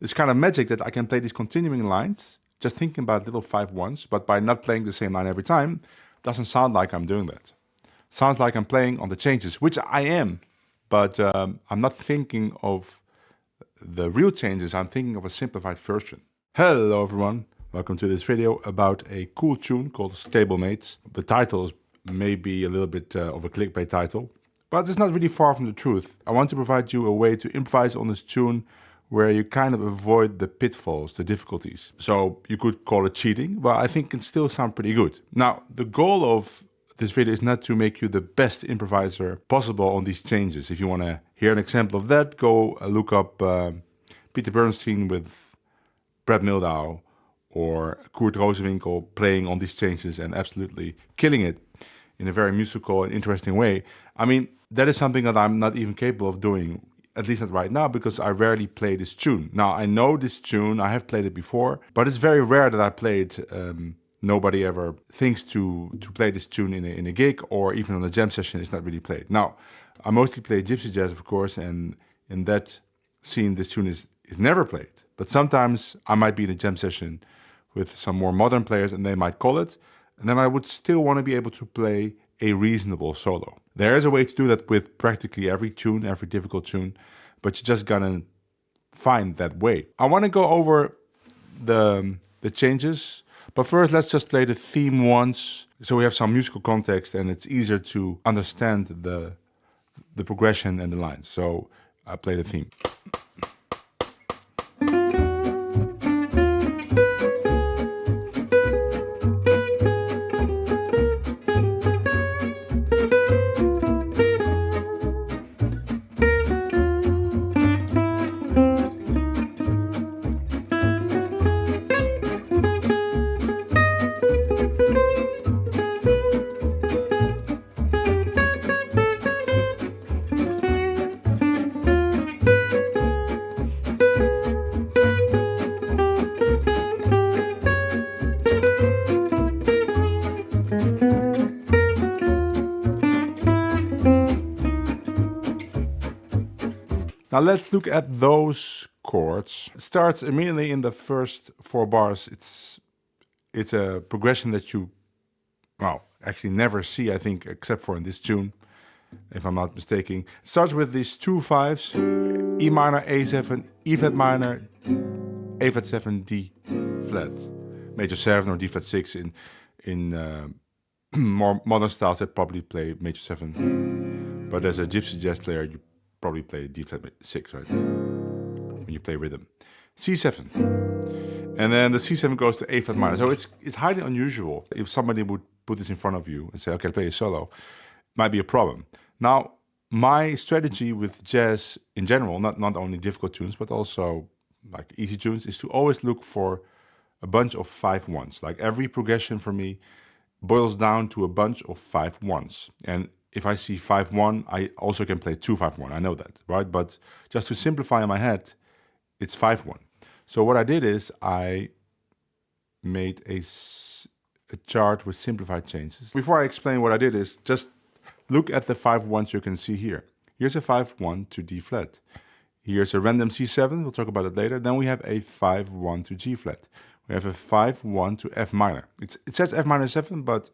this kind of magic that I can play these continuing lines, just thinking about little 5/1s, but by not playing the same line every time, doesn't sound like I'm doing that. Sounds like I'm playing on the changes, which I am, but I'm not thinking of the real changes. I'm thinking of a simplified version. Hello everyone, welcome to this video about a cool tune called STABLEMATES. The title is maybe a little bit of a clickbait title, but it's not really far from the truth. I want to provide you a way to improvise on this tune where you kind of avoid the pitfalls, the difficulties. So you could call it cheating, but I think it can still sound pretty good. Now, the goal of this video is not to make you the best improviser possible on these changes. If you want to hear an example of that, go look up Peter Bernstein with Brad Mildau or Kurt Rosenwinkel playing on these changes and absolutely killing it in a very musical and interesting way. I mean, that is something that I'm not even capable of doing, at least not right now, because I rarely play this tune. Now, I know this tune, I have played it before, but it's very rare that I play it. Nobody ever thinks to play this tune in a gig or even on a jam session. It's not really played. Now, I mostly play gypsy jazz, of course, and in that scene, this tune is never played. But sometimes I might be in a jam session with some more modern players and they might call it, and then I would still want to be able to play a reasonable solo. There is a way to do that with practically every tune, every difficult tune, but you just gotta find that way. I want to go over the changes, but first let's just play the theme once, so we have some musical context and it's easier to understand the progression and the lines. So I play the theme. Now let's look at those chords. It starts immediately in the first 4 bars. It's a progression that you, well, actually never see, I think, except for in this tune, if I'm not mistaken. It starts with these 2 5s, E minor, A7, E flat minor, A flat 7, D flat, major 7 or D flat 6 in more modern styles that probably play major 7. But as a gypsy jazz player, you probably play D flat 6, right? When you play rhythm. C7. And then the C7 goes to A flat minor. So it's highly unusual. If somebody would put this in front of you and say, okay, play a solo, it might be a problem. Now, my strategy with jazz in general, not only difficult tunes, but also like easy tunes, is to always look for a bunch of 5/1s. Like every progression for me boils down to a bunch of 5/1s. And if I see 5/1, I also can play 2/5/1. I know that, right? But just to simplify in my head, it's 5/1. So what I did is I made a chart with simplified changes. Before I explain what I did is just look at the 5/1s you can see here. Here's a 5/1 to D flat. Here's a random C7. We'll talk about it later. Then we have a 5/1 to G flat. We have a 5/1 to F minor. It says F minor 7, but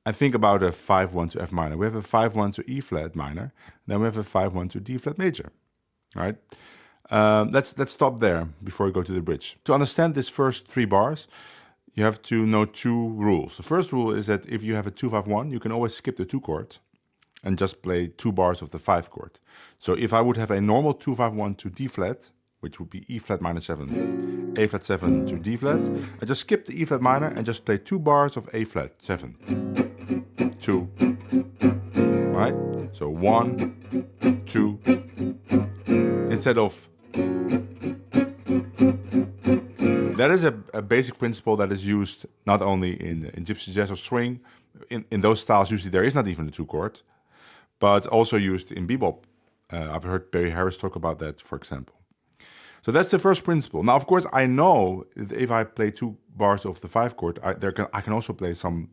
I think about a 5/1 to F minor. We have a 5/1 to E flat minor. Then we have a 5/1 to D flat major. All right. Let's stop there before we go to the bridge. To understand this first 3 bars, you have to know 2 rules. The first rule is that if you have a 2/5/1, you can always skip the 2 chord and just play 2 bars of the 5 chord. So if I would have a normal 2/5/1 to D flat, which would be E flat minor 7, A flat 7 to D flat, I just skip the E flat minor and just play 2 bars of A flat 7. 2, right? So 1, 2, instead of. That is a basic principle that is used not only in gypsy jazz or swing. In those styles, usually there is not even a 2 chord, but also used in bebop. I've heard Barry Harris talk about that, for example. So that's the first principle. Now, of course, I know that if I play 2 bars of the 5 chord, I can also play some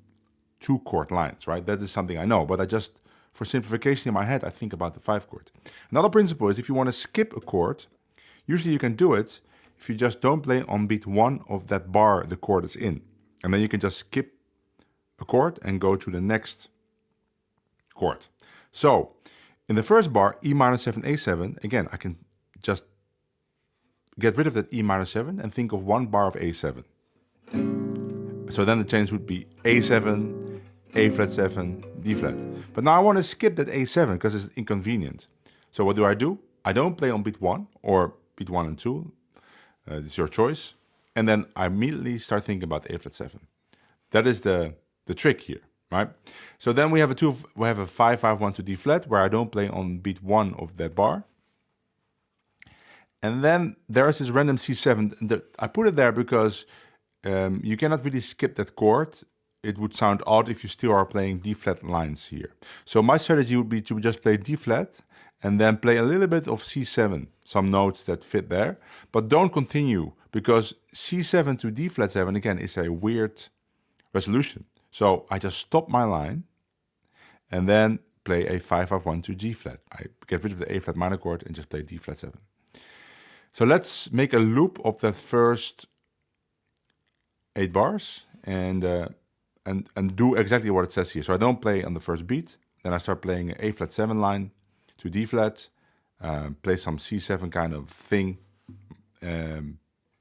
2 chord lines, right? That is something I know, but I just, for simplification in my head, I think about the 5 chord. Another principle is if you want to skip a chord, Usually you can do it if you just don't play on beat 1 of that bar the chord is in. And then you can just skip a chord and go to the next chord. So in the first bar, E minor 7, A7, again, I can just get rid of that E minor 7 and think of one bar of A7. So then the change would be A7, A flat 7, D flat. But now I want to skip that A7 because it's inconvenient. So what do? I don't play on beat 1 or beat 1 and 2. It's your choice. And then I immediately start thinking about A flat 7. That is the trick here, right? So then we have a 5, 5, 1 to D flat where I don't play on beat 1 of that bar. And then there is this random C7. I put it there because you cannot really skip that chord. It would sound odd if you still are playing D flat lines here. So my strategy would be to just play D flat and then play a little bit of C7, some notes that fit there. But don't continue because C7 to D flat 7 again is a weird resolution. So I just stop my line and then play a 5, 5, 1 to G flat. I get rid of the A flat minor chord and just play D flat 7. So let's make a loop of that first 8 bars and do exactly what it says here. So I don't play on the first beat. Then I start playing an A flat 7 line to D flat, play some C7 kind of thing,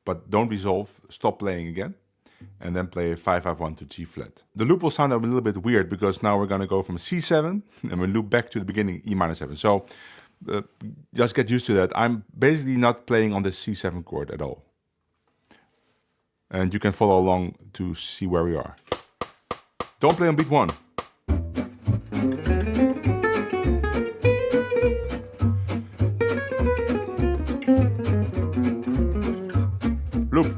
but don't resolve, stop playing again, and then play a 5, 5, 1 to G flat. The loop will sound a little bit weird because now we're going to go from C7 and we loop back to the beginning E minor 7. So just get used to that. I'm basically not playing on this C7 chord at all. And you can follow along to see where we are. Don't play on beat 1. Loop.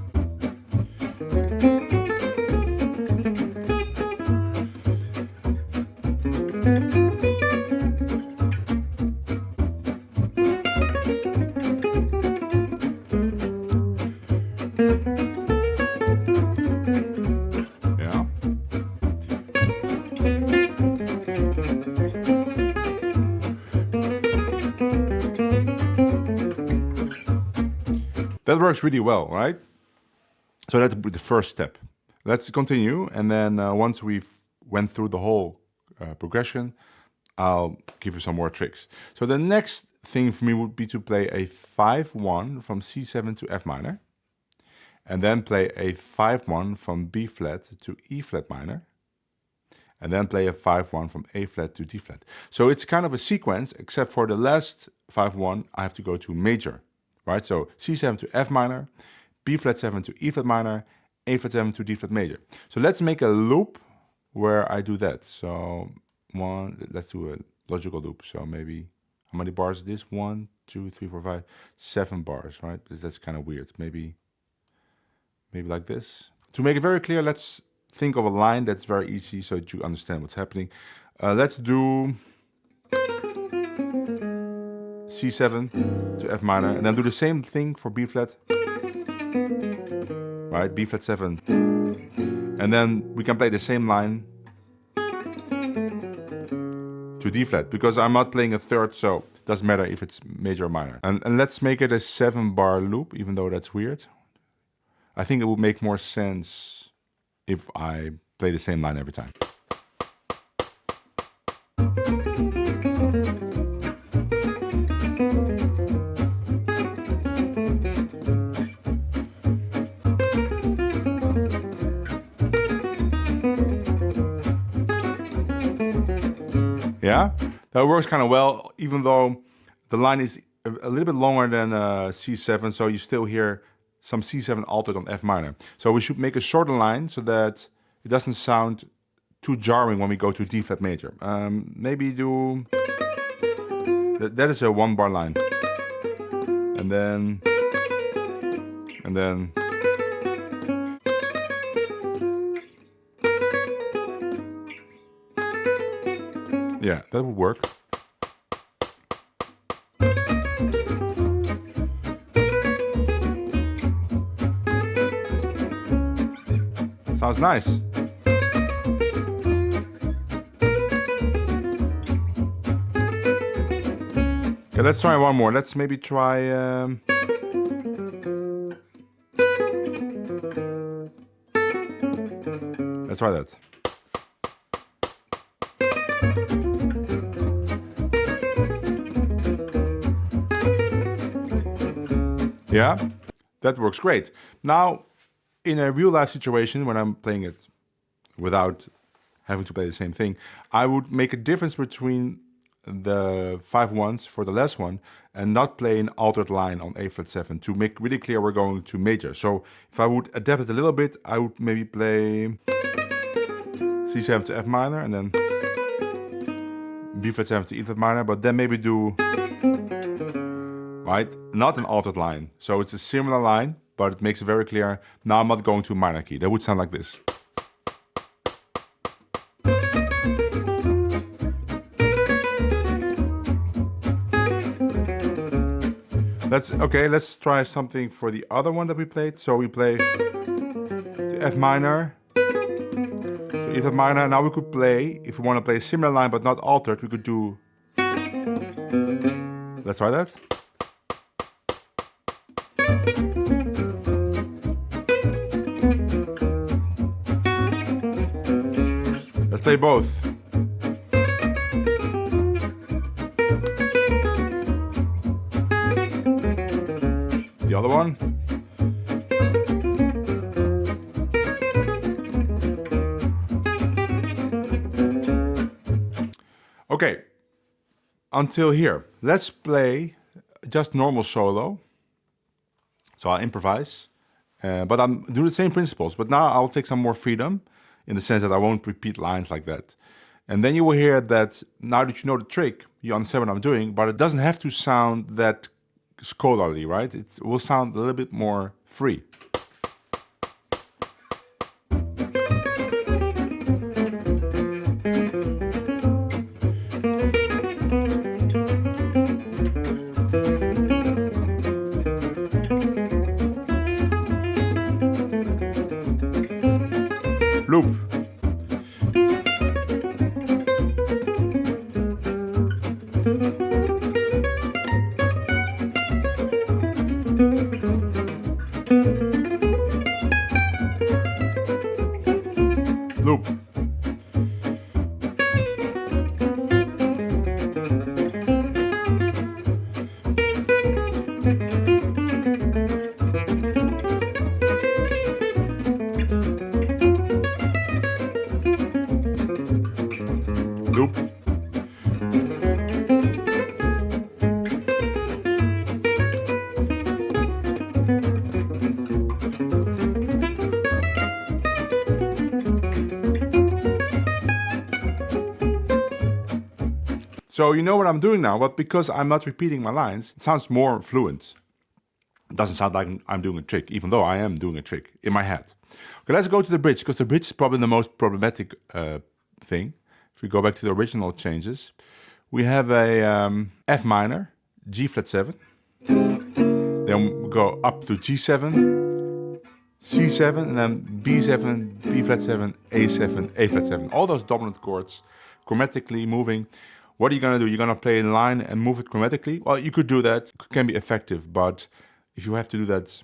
That works really well, right? So that would be the first step. Let's continue, and then once we've went through the whole progression, I'll give you some more tricks. So the next thing for me would be to play a 5-1 from C7 to F minor, and then play a 5-1 from B flat to E flat minor, and then play a 5-1 from A flat to D flat. So it's kind of a sequence, except for the last 5-1, I have to go to major. Right, so C7 to F minor, B flat 7 to E flat minor, A flat 7 to D flat major. So let's make a loop where I do that. So let's do a logical loop. So maybe, how many bars is this? 1, 2, 3, 4, 5, 7 bars, right? Because that's kind of weird. Maybe like this. To make it very clear, let's think of a line that's very easy so that you understand what's happening. Let's do C7 to F minor, and then do the same thing for B flat, right? B flat 7, and then we can play the same line to D flat because I'm not playing a third, so it doesn't matter if it's major or minor. And let's make it a 7-bar loop, even though that's weird. I think it would make more sense if I play the same line every time. Yeah, that works kind of well, even though the line is a little bit longer than C7, so you still hear some C7 altered on F minor. So we should make a shorter line so that it doesn't sound too jarring when we go to D flat major. Maybe do... That is a 1-bar line. And then... Yeah, that would work. Sounds nice. Okay, let's try one more. Let's maybe try... let's try that. Yeah, that works great. Now, in a real life situation, when I'm playing it without having to play the same thing, I would make a difference between the 5/1s for the last one and not play an altered line on A flat 7 to make really clear we're going to major. So if I would adapt it a little bit, I would maybe play C7 to F minor and then B flat 7 to E flat minor, but then maybe do, right, not an altered line. So it's a similar line, but it makes it very clear, now I'm not going to a minor key. That would sound like this. Let's try something for the other one that we played. So we play to F minor, to E flat minor. Now we could play, if we want to play a similar line but not altered, we could do, let's try that. Let's play both. The other one. Okay, until here. Let's play just normal solo. So I'll improvise, but I'm doing the same principles, but now I'll take some more freedom in the sense that I won't repeat lines like that. And then you will hear that now that you know the trick, you understand what I'm doing, but it doesn't have to sound that scholarly, right? It will sound a little bit more free. Loop. Loop. Loop. So you know what I'm doing now, but because I'm not repeating my lines, it sounds more fluent. It doesn't sound like I'm doing a trick, even though I am doing a trick in my head. Okay, let's go to the bridge, because the bridge is probably the most problematic thing. If we go back to the original changes, we have a F minor, G flat 7. Then we go up to G7, C7, and then B7, B flat 7, A7, A flat 7. All those dominant chords chromatically moving. What are you going to do? You're going to play in line and move it chromatically? Well, you could do that. It can be effective, but if you have to do that,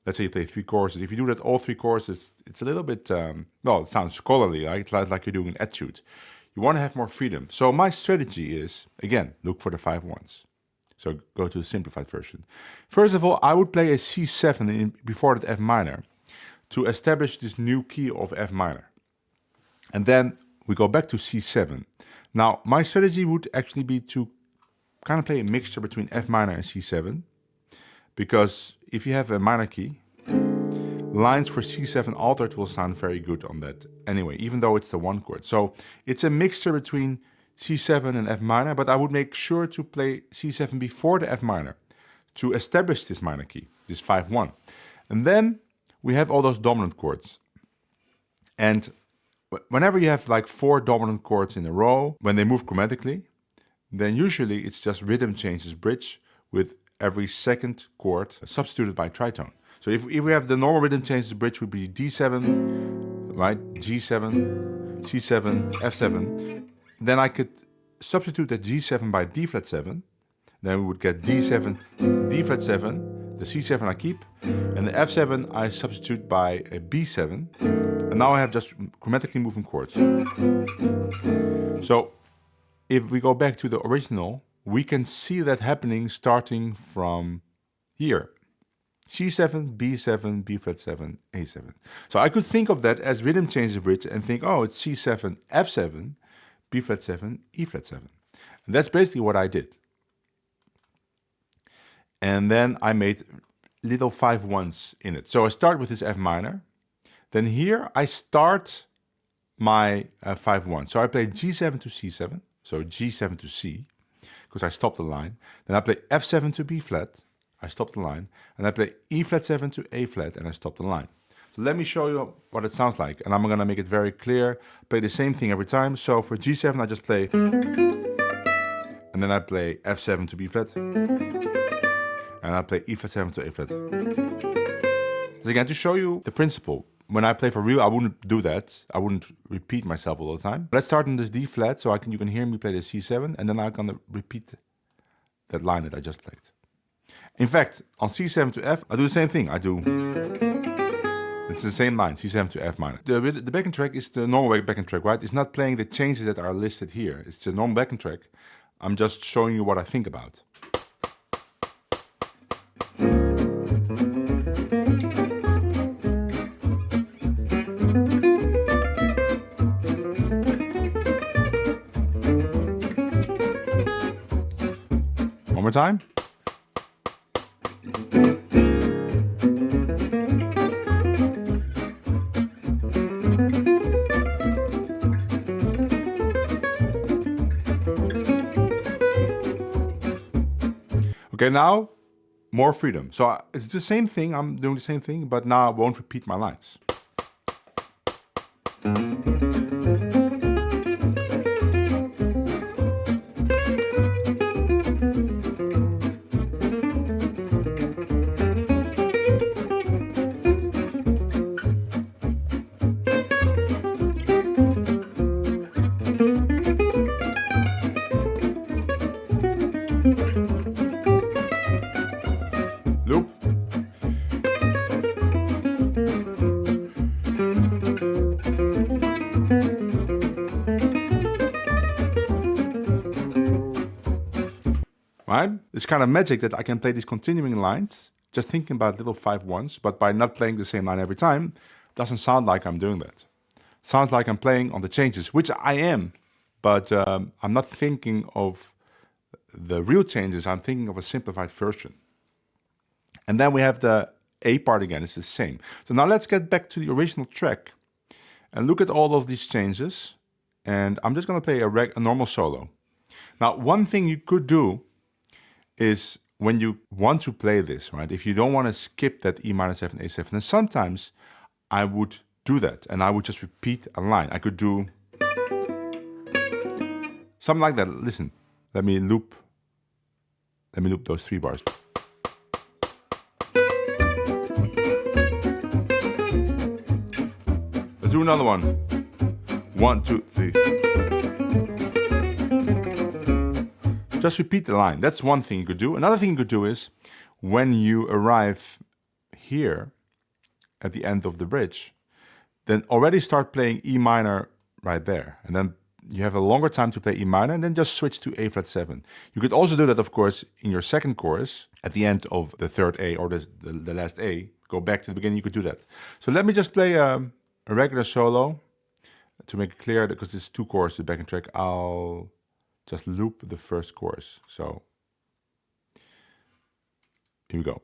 let's say you play 3 choruses. If you do that all 3 choruses, it's a little bit, well, it sounds scholarly, right? It's like you're doing an etude. You want to have more freedom. So my strategy is, again, look for the 5/1s. So go to the simplified version. First of all, I would play a C7 before that F minor to establish this new key of F minor. And then we go back to C7. Now, my strategy would actually be to kind of play a mixture between F minor and C7. Because if you have a minor key, lines for C7 altered will sound very good on that anyway, even though it's the 1 chord. So it's a mixture between C7 and F minor, but I would make sure to play C7 before the F minor to establish this minor key, this 5/1. And then we have all those dominant chords. And whenever you have like 4 dominant chords in a row, when they move chromatically, then usually it's just rhythm changes bridge with every second chord substituted by tritone. So if we have the normal rhythm changes bridge would be D7, right, G7, C7, F7, then I could substitute that G7 by D flat 7, Then we would get D7, D flat 7, the C7 I keep, and the F7 I substitute by a B7. And now I have just chromatically moving chords. So if we go back to the original, we can see that happening starting from here. C7, B7, B flat 7, A7. So I could think of that as rhythm changes bridge and think, oh, it's C7, F7, B flat 7, E flat 7. And that's basically what I did. And then I made little 5/1s in it. So I start with this F minor. Then here I start my 5/1. So I play G7 to C7, so G7 to C, because I stop the line. Then I play F7 to B flat, I stop the line. And I play E flat 7 to A flat, and I stop the line. So let me show you what it sounds like. And I'm gonna make it very clear. Play the same thing every time. So for G7, I just play, and then I play F7 to B flat, and I play E flat 7 to A flat. So again, to show you the principle, when I play for real, I wouldn't do that. I wouldn't repeat myself all the time. Let's start in this D flat, so you can hear me play the C7, and then I'm gonna repeat that line that I just played. In fact, on C7 to F, I do the same thing. It's the same line, C7 to F minor. The backing track is the normal backing track, right? It's not playing the changes that are listed here. It's the normal backing track. I'm just showing you what I think about. One more time. Okay, now more freedom. So it's the same thing, I'm doing the same thing, but now I won't repeat my lines. Loop. Right? It's kind of magic that I can play these continuing lines, just thinking about little 5/1s, but by not playing the same line every time, doesn't sound like I'm doing that. Sounds like I'm playing on the changes, which I am, but I'm not thinking of the real changes, I'm thinking of a simplified version. And then we have the A part again, it's the same. So now let's get back to the original track and look at all of these changes. And I'm just gonna play a normal solo. Now, one thing you could do is when you want to play this, right? If you don't want to skip that E minor 7, A7, then sometimes I would do that and I would just repeat a line. I could do something like that. Listen, let me loop those 3 bars. Let's do another one. 1, 2, 3. Just repeat the line. That's one thing you could do. Another thing you could do is when you arrive here at the end of the bridge, then already start playing E minor right there. And then you have a longer time to play E minor and then just switch to A flat 7. You could also do that, of course, in your second chorus at the end of the third A or the last A. Go back to the beginning, you could do that. So let me just play a regular solo to make it clear, because it's 2 choruses, the backing track. I'll just loop the first chorus. So here we go.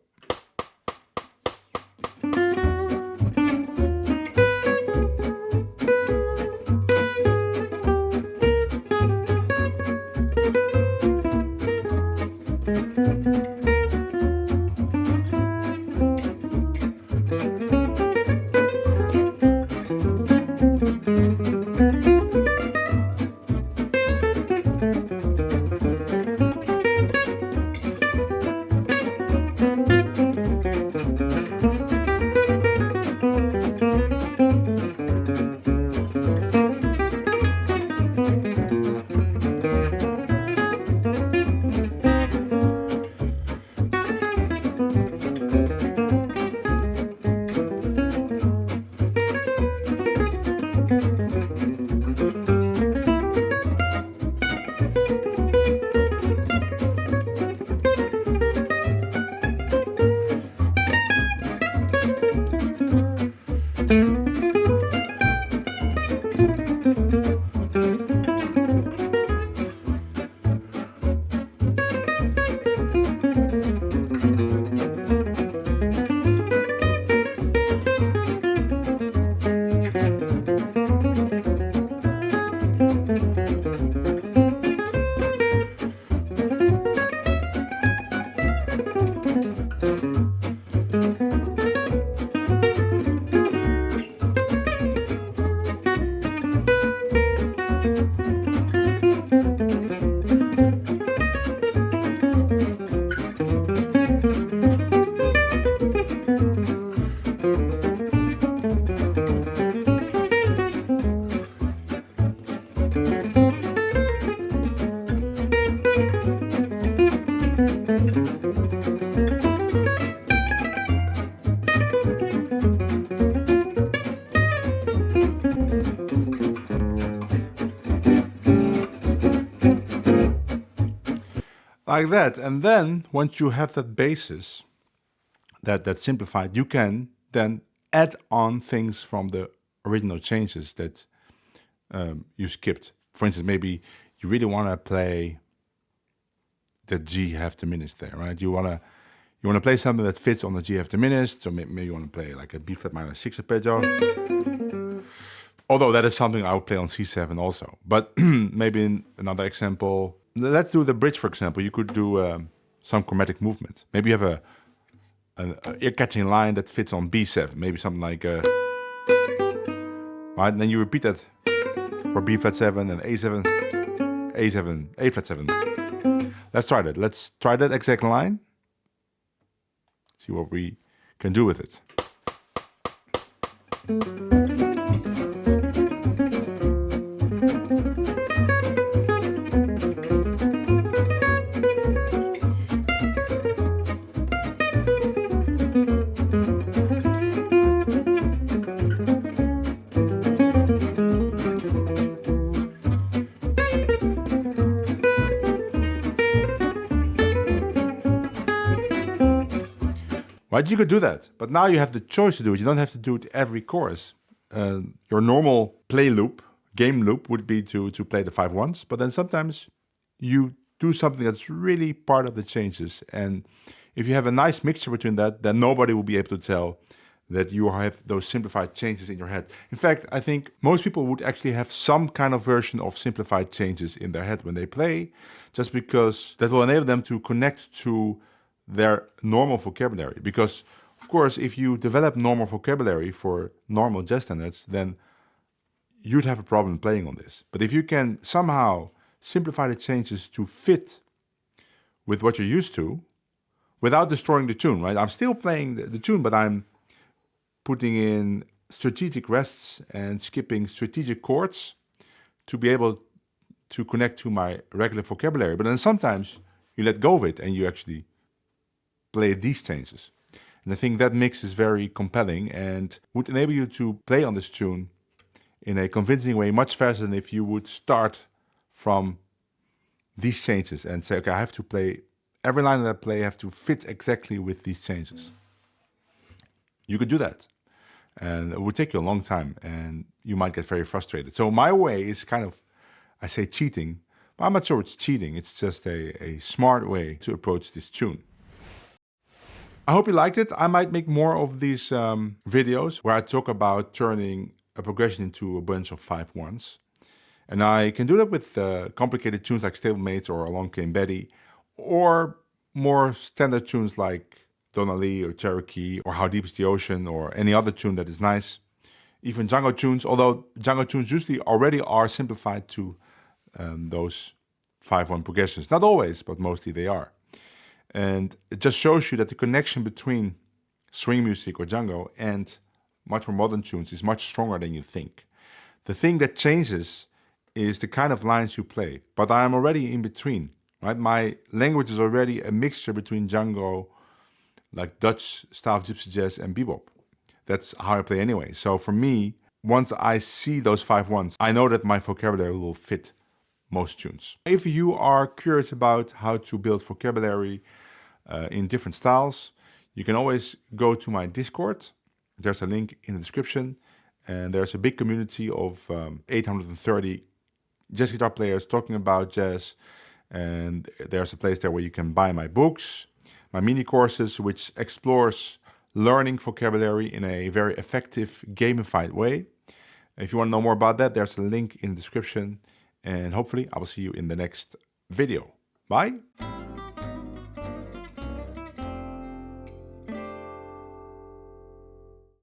Like that. And then once you have that basis, that's simplified, you can then add on things from the original changes that you skipped. For instance, maybe you really want to play the G half diminished there, right? You want to play something that fits on the G half diminished. So maybe you want to play like a B flat minor 6 arpeggio. Although that is something I would play on C7 also. But maybe in another example, let's do the bridge, for example. You could do some chromatic movement. Maybe you have an ear-catching line that fits on B7. Maybe something like right? And then you repeat that for B flat 7 and A7, A7, A flat 7. Let's try that. Let's try that exact line. See what we can do with it. Right, you could do that, but now you have the choice to do it. You don't have to do it every chorus. Your normal play loop, game loop, would be to play the 5 once, but then sometimes you do something that's really part of the changes. And if you have a nice mixture between that, then nobody will be able to tell that you have those simplified changes in your head. In fact, I think most people would actually have some kind of version of simplified changes in their head when they play, just because that will enable them to connect to their normal vocabulary. Because, of course, if you develop normal vocabulary for normal jazz standards, then you'd have a problem playing on this. But if you can somehow simplify the changes to fit with what you're used to, without destroying the tune, right? I'm still playing the tune, but I'm putting in strategic rests and skipping strategic chords to be able to connect to my regular vocabulary. But then sometimes you let go of it and you actually play these changes. And I think that mix is very compelling and would enable you to play on this tune in a convincing way much faster than if you would start from these changes and say, okay, I have to play, every line that I play have to fit exactly with these changes. You could do that. And it would take you a long time and you might get very frustrated. So my way is kind of, I say cheating, but I'm not sure it's cheating. It's just a smart way to approach this tune. I hope you liked it. I might make more of these videos where I talk about turning a progression into a bunch of 5 ones. And I can do that with complicated tunes like Stablemates or Along Came Betty, or more standard tunes like Donna Lee or Cherokee or How Deep is the Ocean or any other tune that is nice. Even Django tunes, although Django tunes usually already are simplified to those 5-1 progressions. Not always, but mostly they are. And it just shows you that the connection between swing music or Django and much more modern tunes is much stronger than you think. The thing that changes is the kind of lines you play, but I am already in between, right? My language is already a mixture between Django, like Dutch style gypsy jazz, and bebop. That's how I play anyway. So for me, once I see those 5 ones, I know that my vocabulary will fit most tunes. If you are curious about how to build vocabulary in different styles, you can always go to my Discord. There's a link in the description, and there's a big community of 830 jazz guitar players talking about jazz, and there's a place there where you can buy my books, my mini courses, which explores learning vocabulary in a very effective, gamified way. If you want to know more about that, there's a link in the description. And hopefully I will see you in the next video. Bye.